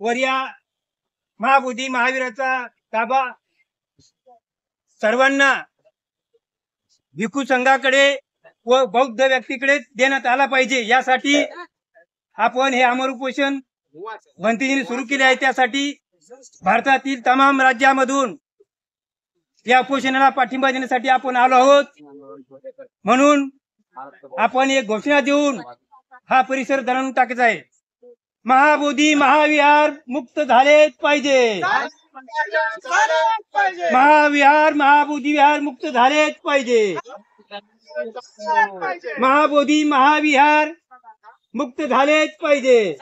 वर या महाबोधी महावीराचा ताबा सर्वांना भिक्खू संघाकडे व बौद्ध व्यक्तीकडे देण्यात आला पाहिजे। यासाठी आपण हे अमर उपोषण भंतीजीने सुरू केले आहे। त्यासाठी भारतातील तमाम राज्यामधून या उपोषणाला पाठिंबा देण्यासाठी आपण आलो आहोत। म्हणून आपण एक घोषणा देऊन हा परिसर दणाणून टाकायचा आहे। महाबोधी महाविहार मुक्त झालेच पाहिजे। महाविहार महाबोधी विहार मुक्त झालेच पाहिजे। महाबोधी महाविहार मुक्त झालेच पाहिजे।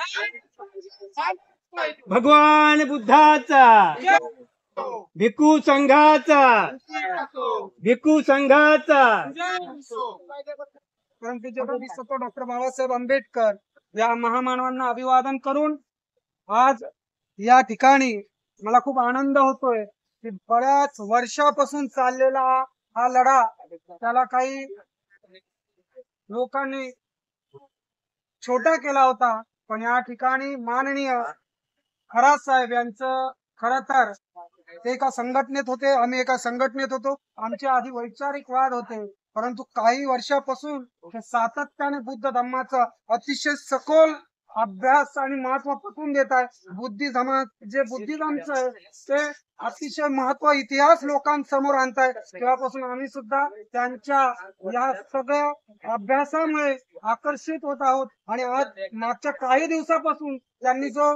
भगवान बुद्धाचा, भिक्खू संघाचा, भिक्खू संघाचा। डॉक्टर बाबासाहेब आंबेडकर या महामानवांना अभिवादन करून आज या ठिकाणी मला खूप आनंद होतोय की बऱ्याच वर्षापासून चाललेला हा लढा त्याला काही लोकांनी छोटा केला होता, पण या ठिकाणी माननीय खरात साहेब यांचं खरं तर ते एका संघटनेत होते, आम्ही एका संघटनेत होतो, आमचे आधी वैचारिक वाद होते, परंतु काही वर्षापासून हे सातत्याने बुद्ध धम्माचा अतिशय सखोल अभ्यास आणि महत्व पटवून देत आहे। बुद्धिझमचं आहे ते अतिशय महत्व इतिहास लोकांसमोर आणताय। तेव्हापासून आम्ही सुद्धा त्यांच्या या सगळ्या अभ्यासामुळे आकर्षित होत आहोत आणि आज मागच्या काही दिवसापासून त्यांनी जो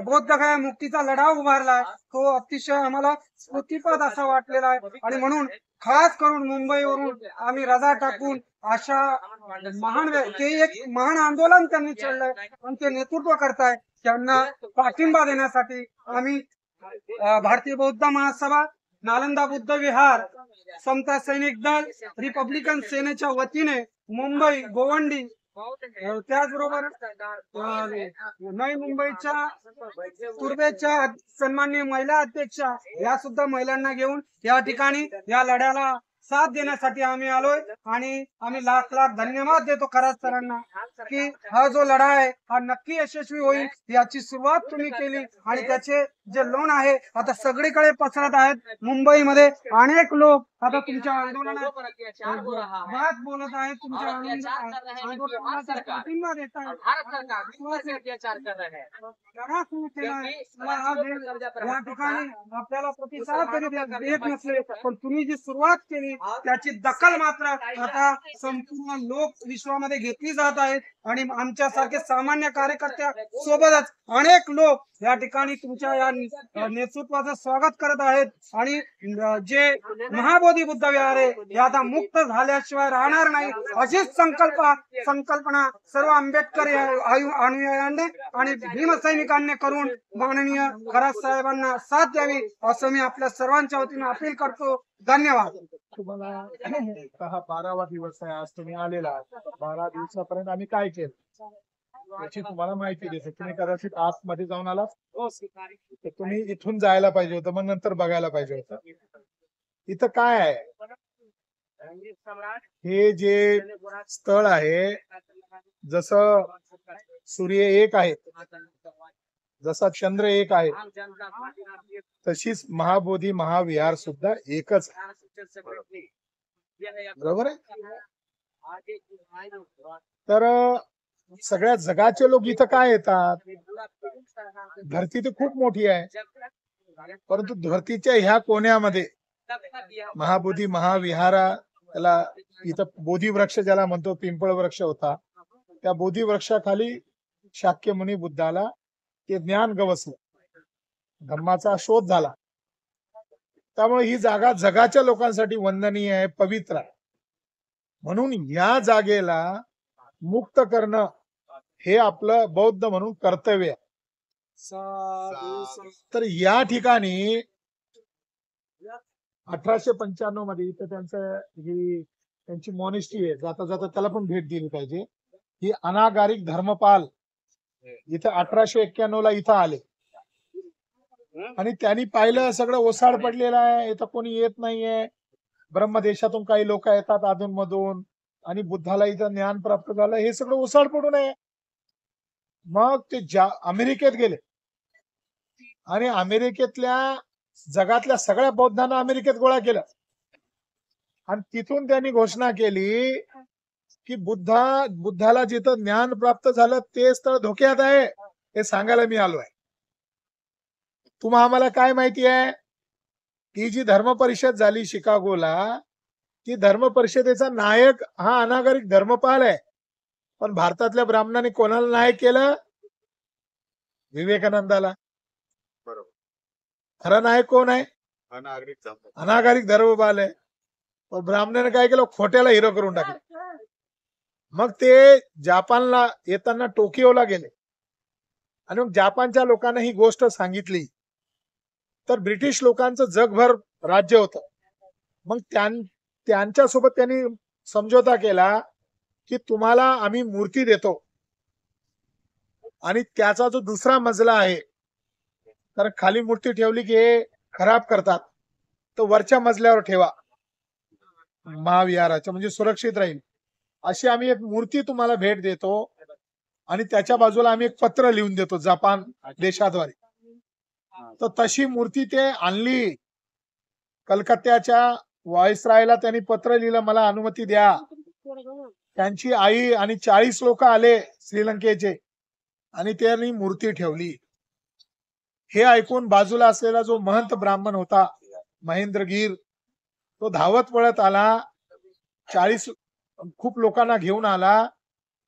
बौद्ध गया मुक्तीचा लढा उभारलाय तो अतिशय आम्हाला स्फूर्तिपद असा वाटलेला आहे। आणि म्हणून खास करून मुंबईवरून आम्ही रजा टाकून अशा एक महान आंदोलन त्यांनी छेडलंय आणि ते नेतृत्व करताय, त्यांना पाठिंबा देण्यासाठी आम्ही भारतीय बौद्ध महासभा, नालंदा बुद्ध विहार, समता सैनिक दल, रिपब्लिकन सेनेच्या वतीने मुंबई गोवंडी, त्याचबरोबर नवी मुंबईच्या तुर्बेच्या सन्माननीय महिला अध्यक्षा या सुद्धा महिलांना घेऊन या ठिकाणी या लढ्याला साथ देण्यासाठी आम्ही आलोय। आणि आम्ही लाख लाख धन्यवाद देतो खरात सरांना की हा जो लढा आहे हा नक्की यशस्वी होईल। याची सुरुवात तुम्ही केली आणि त्याचे जे लोण आहे आता सगळीकडे पसरत आहेत। मुंबईमध्ये अनेक लोक आता तुमच्या आंदोलनात बोलत आहेत, तुमच्या आंदोलनाचा पाठिंबा देत आहेत, या ठिकाणी आपल्याला प्रतिसाद देत नसले, पण तुम्ही जी सुरुवात केली त्याची दखल मात्र आता संपूर्ण लोक विश्वामध्ये घेतली जात आहेत आणि आमच्यासारखे सामान्य कार्यकर्त्या सोबतच अनेक लोक या ठिकाणी तुमच्या या नेतृत्वाचं स्वागत करत आहेत। आणि जे महाबोधी बुद्ध विहार आहे हे आता मुक्त झाल्याशिवाय राहणार नाही अशीच संकल्पना सर्व आंबेडकर अनुयायांनी आणि भीमसैनिकांनी करून माननीय खरात साहेबांना साथ द्यावी असं मी आपल्या सर्वांच्या वतीने अपील करतो। धन्यवाद। तुम्हाला 12वा दिवस आहे आज तुम्ही आलेला। 12 दिवसापर्यंत आम्ही काय केलं याची तुम्हाला माहिती देतो। तुम्ही कदाचित आतमध्ये जाऊन आलात, तुम्ही इथून जायला पाहिजे होतं, मग नंतर बघायला पाहिजे होतं इथं काय आहे। हे जे स्थळ आहे जसं सूर्य एक आहे, जसा चंद्र एक आहे, तशीच महाबोधी महाविहार सुद्धा एकच बरोबर आहे। तर सगळ्या जगाचे लोक इथं काय येतात, धरती तर खूप मोठी आहे, परंतु धरतीच्या ह्या कोण्यामध्ये महाबोधी महाविहारा त्याला इथं बोधी वृक्ष ज्याला म्हणतो पिंपळ वृक्ष होता, त्या बोधी वृक्षाखाली शाक्यमुनी बुद्धाला ते ज्ञान गवसलं, धम्माचा शोध झाला। त्यामुळे ही जागा जगाच्या लोकांसाठी वंदनीय आहे, पवित्र आहे। म्हणून या जागेला मुक्त करणं हे आपलं बौद्ध म्हणून कर्तव्य आहे। तर या ठिकाणी 1895 मध्ये इथं त्यांची मॉनेस्ट्री आहे, जाता जाता त्याला पण भेट दिली पाहिजे। ही अनागारिक धर्मपाल इथं 1891 ला इथं आले आणि त्यांनी पाहिलं सगळं ओसाड पडलेलं आहे, इथं कोणी येत नाहीये। ब्रह्मदेशातून काही लोक येतात अधून मधून आणि बुद्धाला इथं ज्ञान प्राप्त झालं, हे सगळं ओसाड पडू नये। मग ते अमेरिकेत गेले, आणि अमेरिकेतल्या जगातल्या सगळ्या बौद्धांना अमेरिकेत गोळा केलं आणि तिथून त्यांनी घोषणा केली की बुद्धाला जिथं ज्ञान प्राप्त झालं ते स्थळ धोक्यात आहे, हे सांगायला मी आलोय. तुम्हा आम्हाला काय माहिती आहे की जी धर्म परिषद झाली शिकागोला, ती धर्म परिषदेचा नायक हा अनागरिक धर्मपाल आहे. पण भारतातल्या ब्राह्मणांनी कोणाला नायक केलं? विवेकानंदाला. बरोबर. खरा नायक कोण आहे? अनागरिक धर्मपाल आहे. पण ब्राह्मणाने काय केलं? खोट्याला हिरो करून टाकलं. मग ते जपानला येताना टोकियोला गेले आणि मग जपानच्या लोकांना ही गोष्ट सांगितली. तर ब्रिटिश लोकांचं जगभर राज्य होतं. मग त्यांच्यासोबत त्यांनी समझोता केला की तुम्हाला आम्ही मूर्ती देतो आणि त्याचा जो दुसरा मजला आहे, तर खाली मूर्ती ठेवली की हे खराब करतात, तर वरच्या मजल्यावर ठेवा महाविहाराच्या, म्हणजे सुरक्षित राहील. अशी आम्ही एक मूर्ती तुम्हाला भेट देतो आणि त्याच्या बाजूला आम्ही एक पत्र लिहून देतो जपान देशाद्वारे. तर तशी मूर्ती ते आणली. कलकत्त्याच्या व्हाईसरायला त्यांनी पत्र लिहिलं, मला अनुमती द्या. त्यांची आई आणि 40 लोक आले श्रीलंकेचे आणि त्यांनी मूर्ती ठेवली. हे ऐकून बाजूला असलेला जो महंत ब्राह्मण होता महेंद्रगीर, तो धावत पळत आला, 40 खूप लोकांना घेऊन आला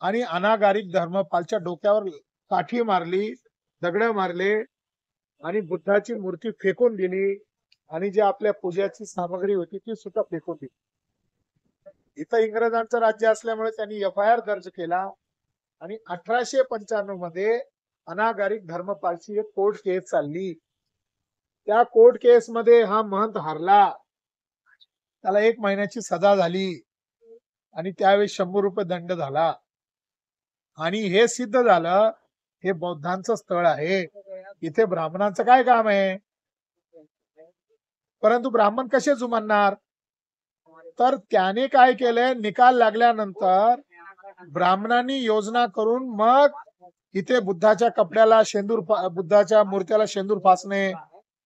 आणि अनागारिक धर्मपालच्या डोक्यावर काठी मारली, दगड मारले आणि बुद्धाची मूर्ती फेकून दिली आणि जी आपल्या पूजेची सामग्री होती ती सुद्धा फेकून दिली. इथं इंग्रजांचं राज्य असल्यामुळे त्यांनी FIR दर्ज केला आणि 1895 मध्ये अनागारिक धर्मपालची एक कोर्ट केस चालली. त्या कोर्ट केस मध्ये हा महंत हारला, त्याला 1 महिन्याची सजा झाली आणि त्यावेळी 100 रुपये दंड झाला. आणि हे सिद्ध झालं हे बौद्धांचं स्थळ आहे, इथे ब्राह्मणांचं काय काम आहे. परंतु ब्राह्मण कसे जुमानणार? तर त्याने काय केलंय, निकाल लागल्यानंतर ब्राह्मणांनी योजना करून मग इथे बुद्धाच्या कपड्याला बुद्धाच्या मूर्त्याला शेंदूर फासणे,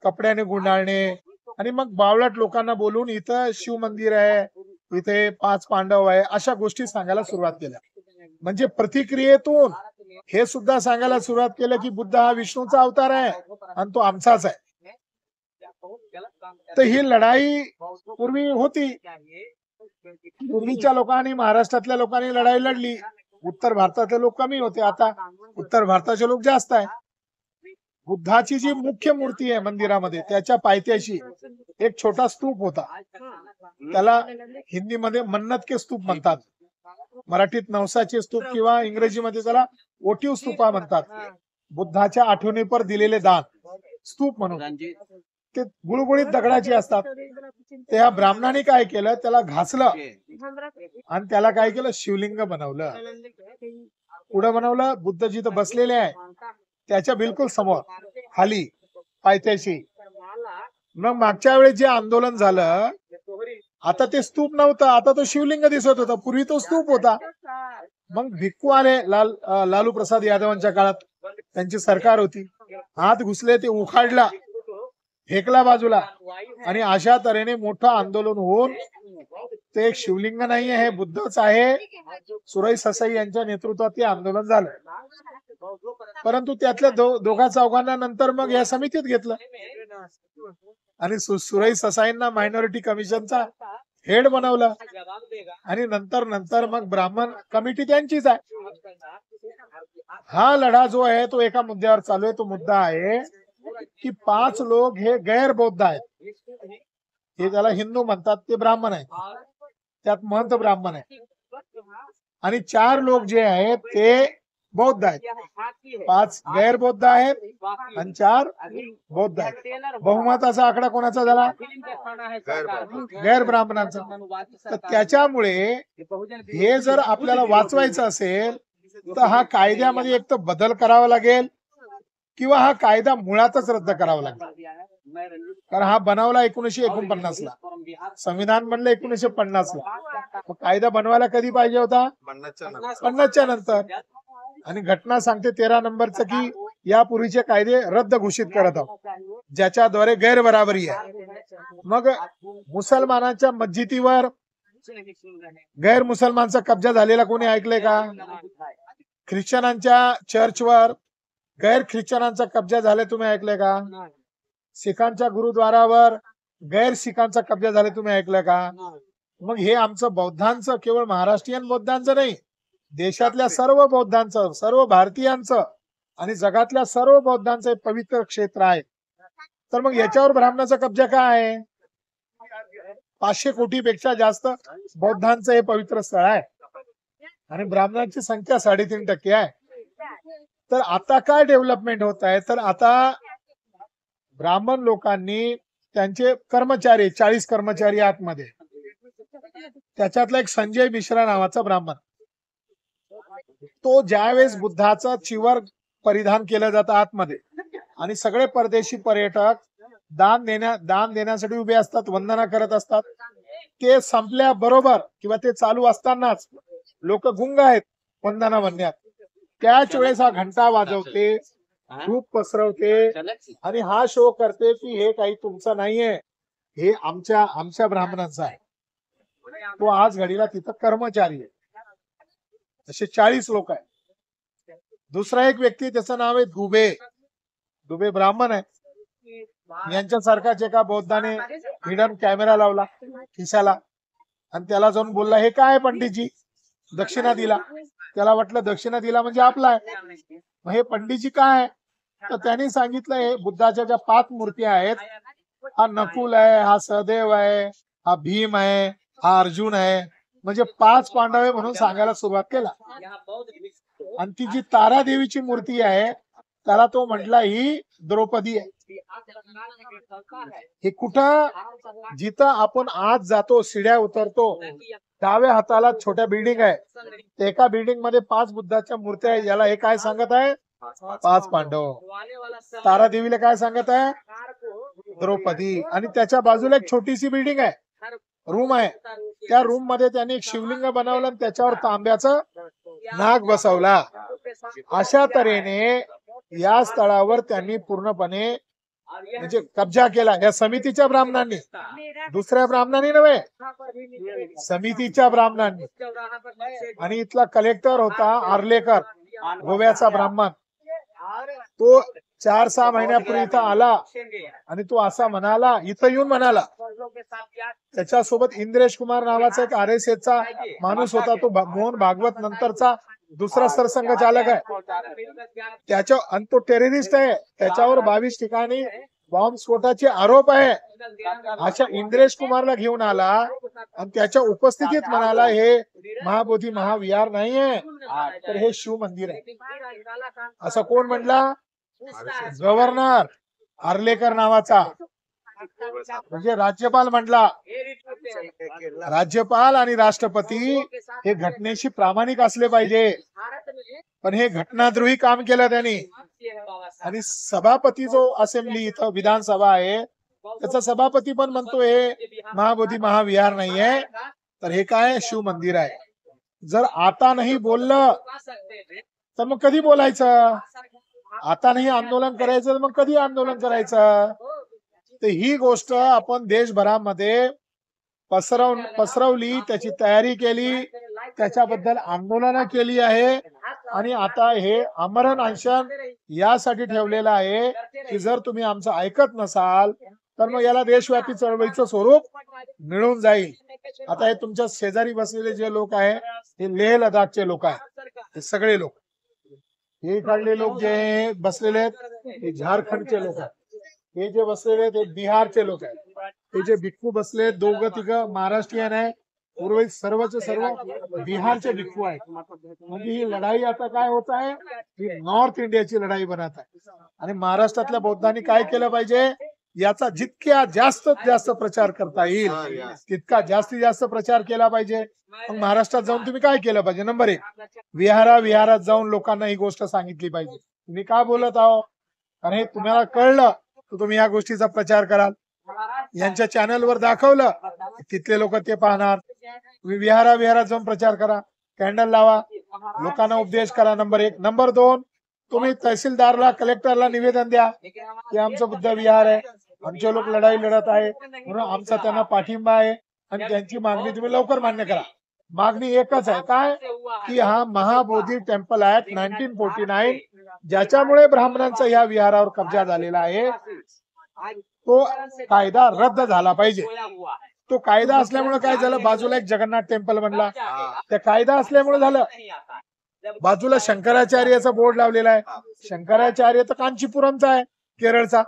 कपड्याने गुंडाळणे आणि मग बावळट लोकांना बोलून इथं शिव मंदिर आहे, इथे 5 पांडव आहे, अशा गोष्टी सांगायला सुरुवात केल्या. म्हणजे प्रतिक्रियेतून हे सुद्धा सांगायला सुरुवात केलं की बुद्ध हा विष्णूचा अवतार आहे आणि तो आमचाच आहे. तर ही लढाई पूर्वी होती. पूर्वीच्या लोकांनी, महाराष्ट्रातल्या लोकांनी लढाई लढली. उत्तर भारतातले लोक कमी होते, आता उत्तर भारताचे लोक जास्त आहे. बुद्धाची जी मुख्य मूर्ती आहे मंदिरामध्ये, त्याच्या पायथ्याशी एक छोटा स्तूप होता. त्याला हिंदीमध्ये मन्नत के स्तूप म्हणतात, मराठीत नवसाचे स्तूप किंवा इंग्रजीमध्ये त्याला ओटीव स्तूपा म्हणतात. बुद्धाच्या आठवणीपर दिलेले दान स्तूप म्हणून. ते गुळगुळीत दगडाची असतात. त्या ब्राह्मणाने काय केलं, त्याला घासलं आणि त्याला काय केलं, शिवलिंग बनवलं. पुढे बनवलं, बुद्ध जिथं बसलेले आहे त्याच्या बिलकुल समोर खाली पायथ्याशी. मग मागच्या वेळेस जे आंदोलन झालं, आता ते स्तूप नव्हतं, आता तो शिवलिंग दिसत होता. पूर्वी तो स्तूप होता. मग भिक्खू आले लालू प्रसाद यादवांच्या काळात, त्यांची सरकार होती. हात घुसले, ते उखाडला, फेकला बाजूला आणि अशा तऱ्हेने मोठं आंदोलन होऊन ते एक शिवलिंग नाहीये, हे बुद्धच आहे, सुरई ससाई यांच्या नेतृत्वात ते आंदोलन झालं. परंतु त्यातल्या दोघा चौघांना नंतर मग या समितीत घेतलं आणि सुरई ससाईंना मायनॉरिटी कमिशनचा हेड बनवलं आणि नंतर मग ब्राह्मण कमिटी त्यांचीच आहे. हा लढा जो आहे तो एका मुद्द्यावर चालू आहे. तो मुद्दा आहे की 5 लोक हे गैर बौद्ध आहेत. हे त्याला हिंदू म्हणतात, ते ब्राह्मण आहेत, त्यात महंत ब्राह्मण आहे. आणि 4 लोक जे आहेत ते बौद्ध आहेत. 5 गैर बौद्ध आहेत आणि 4 बौद्ध आहेत. बहुमताचा आकडा कोणाचा झाला? गैर ब्राह्मणांचा. तर त्याच्यामुळे हे जर आपल्याला वाचवायचं असेल तर हा कायद्यामध्ये एक तर बदल करावा लागेल किंवा हा कायदा मुळातच रद्द करावा लागेल. कारण हा बनवला 1949 ला, संविधान बनलं 1950 ला. कायदा बनवायला कधी पाहिजे होता? 50च्या नंतर. आणि घटना सांगते 13 नंबरचं की यापूर्वीचे कायदे रद्द घोषित करत आहोत, ज्याच्याद्वारे गैरबराबरी आहे. मग मुसलमानांच्या मस्जिदीवर गैर मुसलमानचा कब्जा झालेला कोणी ऐकलंय का? ख्रिश्चनांच्या चर्चवर गैर ख्रिश्चनांचा कब्जा झाला तुम्ही ऐकलंय का? सिखांच्या गुरुद्वारावर गैर सिखांचा कब्जा झाला तुम्ही ऐकलं का? मग हे आमचं बौद्धांचं, केवळ महाराष्ट्रीयन बौद्धांचं नाही, देशातल्या सर्व बौद्धांचं, सर्व भारतीयांचं आणि जगातल्या सर्व बौद्धांचं एक पवित्र क्षेत्र आहे. तर मग याच्यावर ब्राह्मणाचा कब्जा काय आहे? 500 कोटीपेक्षा जास्त बौद्धांचं हे पवित्र स्थळ आहे आणि ब्राह्मणांची संख्या 3.5% आहे. तर आता काय डेव्हलपमेंट होत आहे? तर आता ब्राह्मण लोकांनी त्यांचे कर्मचारी, 40 कर्मचारी आतमध्ये, त्याच्यातला एक संजय मिश्रा नावाचा ब्राह्मण, तो ज्यावेळेस बुद्धाचं चिवर परिधान केलं जातं आतमध्ये आणि सगळे परदेशी पर्यटक दान देण्यासाठी उभे असतात, वंदना करत असतात, ते संपल्याबरोबर किंवा ते चालू असतानाच लोक गुंग आहेत वंदना म्हणण्यात, त्याच वेळेस हा घंटा वाजवते, धूप पसरवते आणि हा शो करते की हे काही तुमचं नाहीये, हे आमच्या ब्राह्मणांचं आहे. तो आज घडीला तिथं कर्मचारी आहे. असे 40 लोक आहेत. दुसरा एक व्यक्ती, त्याचं नाव आहे दुबे ब्राह्मण आहे. यांच्यासारखाच एका बौद्धाने हिडन कॅमेरा लावला खिशाला आणि त्याला जाऊन बोलला, हे काय पंडितजी, दक्षिणा दिला. त्याला वाटलं दक्षिणा दिला म्हणजे आपला आहे. मग हे पंडितजी काय? तर त्यांनी सांगितलं, हे बुद्धाच्या ज्या 5 मूर्त्या आहेत, हा नकुल आहे, हा सहदेव आहे, हा भीम आहे, हा अर्जुन आहे, म्हणजे 5 पांडव आहे म्हणून सांगायला सुरुवात केला. आणि ती जी तारा देवीची मूर्ती आहे त्याला तो म्हटला ही द्रौपदी आहे. हे कुठं? जिथं आपण आज जातो, शिड्या उतरतो, डाव्या हाताला छोट्या बिल्डिंग आहे, त्या एका बिल्डिंग मध्ये 5 बुद्धाच्या मूर्त्या आहे. याला हे काय सांगत आहे? 5 पांडव. तारा देवीला काय सांगत आहे? द्रौपदी. आणि त्याच्या बाजूला एक छोटीशी बिल्डिंग आहे, रूम आहे, त्या रूम मध्ये त्यांनी एक शिवलिंग बनवलं आणि त्याच्यावर तांब्याचं नाग बसवला. अशा तऱ्हेने या स्थळावर त्यांनी पूर्णपणे म्हणजे कब्जा केला या समितीच्या ब्राह्मणांनी, दुसऱ्या ब्राह्मणांनी नव्हे, समितीच्या ब्राह्मणांनी. आणि इथला कलेक्टर होता आर्लेकर, गोव्याचा ब्राह्मण. तो 4-6 महिन्यापूर्वी इथं आला आणि तो असा म्हणाला, इथं येऊन म्हणाला, त्याच्यासोबत इंद्रेश कुमार नावाचा एक RSS चा माणूस होता, तो मोहन भागवत नंतरचा दुसरा सरसंघचालक आहे, त्याच्या आणि तो टेररिस्ट आहे, त्याच्यावर 22 ठिकाणी बॉम्बस्फोटाचे आरोप आहे. अशा इंद्रेश कुमारला घेऊन आला आणि त्याच्या उपस्थितीत म्हणाला, हे महाबोधी महाविहार नाहीये, तर हे शिव मंदिर आहे. असं कोण म्हटला? गव्हर्नर आर्लेकर नावाचा, म्हणजे राज्यपाल म्हटला. राज्यपाल आणि राष्ट्रपती हे घटनेशी प्रामाणिक असले पाहिजे, पण हे घटनाद्रोही काम केलं त्यांनी. आणि सभापती जो असेंब्ली इथं विधानसभा आहे, त्याचा सभापती पण म्हणतो हे महाबोधी महाविहार नाहीये, तर हे काय? शिव मंदिर आहे. जर आता नाही बोललं तर मग कधी बोलायचं? आता नाही आंदोलन करायचं तर मग कधी आंदोलन करायचं? तर ही गोष्ट आपण देशभरामध्ये पसरवली, त्याची तयारी केली, त्याच्याबद्दल आंदोलन केली आहे. आणि आता हे आमरण अनशन यासाठी ठेवलेलं आहे की जर तुम्ही आमचं ऐकत नसाल तर मग याला देशव्यापी चळवळीचं स्वरूप मिळून जाईल. आता हे तुमच्या शेजारी बसलेले जे लोक आहे, हे लेह लडाखचे लोक आहेत, हे सगळे लोक, हे इकडले लोक जे बसलेले आहेत हे झारखंडचे लोक आहेत, हे जे बसलेले आहेत हे बिहारचे लोक आहेत, हे जे भिक्खू बसले 2-3 महाराष्ट्रीयन आहे, उर्वरित सर्वचे सर्व बिहारचे भिक्खू आहेत. म्हणजे ही लढाई आता काय होत आहे? ही नॉर्थ इंडियाची लढाई बनत आहे. आणि महाराष्ट्रातल्या बौद्धांनी काय केलं पाहिजे? याचा जितक्या जास्त प्रचार करता येईल तितका जास्तीत जास्त प्रचार केला पाहिजे. मग महाराष्ट्रात जाऊन तुम्ही काय केलं पाहिजे? नंबर 1, विहारात जाऊन लोकांना ही गोष्ट सांगितली पाहिजे. तुम्ही काय बोलत आहो? कारण हे तुम्हाला कळलं तर तुम्ही या गोष्टीचा प्रचार कराल. यांच्या चॅनलवर दाखवलं, तिथले लोक ते पाहणार. तुम्ही विहारात जाऊन प्रचार करा, कॅन्डल लावा, लोकांना उपदेश करा. नंबर 1. नंबर 2, तुम्ही तहसीलदारला कलेक्टरला निवेदन द्या की आमचं बुद्ध विहार आहे, आमचे लोक लढाई लढत आहे म्हणून आमचा त्यांना पाठिंबा आहे आणि त्यांची मागणी तुम्ही लवकर मान्य करा. मागणी एकच आहे, काय की हा महाबोधी टेम्पल ऍक्ट 1949 ज्याच्यामुळे ब्राह्मणांचा ह्या विहारावर कब्जा झालेला आहे तो कायदा रद्द झाला पाहिजे. तो कायदा असल्यामुळे काय झालं, बाजूला एक जगन्नाथ टेम्पल बनला, त्या कायदा असल्यामुळे झालं. बाजूला शंकराचार्याचा बोर्ड लावलेला आहे, शंकराचार्य तर कांचीपुरमचा आहे, केरळचा,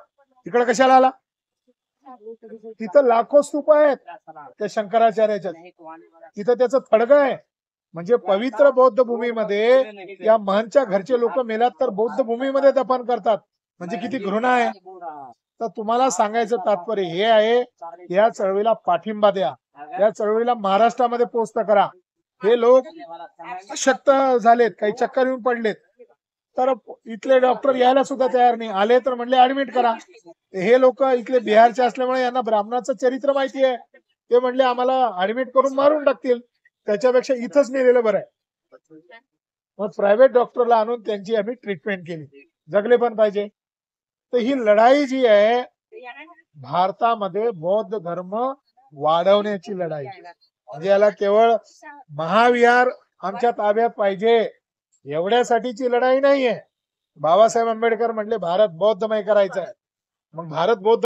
तिकडे कशाला आला? तिथं लाखो स्तूप आहेत त्या शंकराचार्याच्या, तिथं त्याचं थडगं आहे. म्हणजे पवित्र बौद्ध भूमीमध्ये या महनच्या घरचे लोक मेलात तर बौद्ध भूमीमध्ये दफन करतात, म्हणजे किती घृणा आहे. तर तुम्हाला सांगायचं तात्पर्य हे आहे, या चळवळीला पाठिंबा द्या, या चळवळीला महाराष्ट्रामध्ये पोस्ट करा. हे लोक अशक्त झालेत, काही चक्कर येऊन पडलेत, तर इथले डॉक्टर यायला सुद्धा तयार नाही, आले तर म्हणले ऍडमिट करा. हे लोक इथले बिहारचे असल्यामुळे यांना ब्राह्मणाचं चरित्र माहिती आहे, ते म्हणले आम्हाला ऍडमिट करून मारून टाकतील, त्याच्यापेक्षा इथंच नेलेलं बरं आहे. मग प्रायव्हेट डॉक्टरला आणून त्यांची आम्ही ट्रीटमेंट केली, जगले पण पाहिजे. तर ही लढाई जी आहे भारतामध्ये बौद्ध धर्म वाढवण्याची लढाई, म्हणजे याला केवळ महाविहार आमच्या ताब्यात पाहिजे एवढ्यासाठीची लढाई नाहीये. बाबासाहेब आंबेडकर म्हटले भारत बौद्धमय करायचा आहे, मग भारत बौद्ध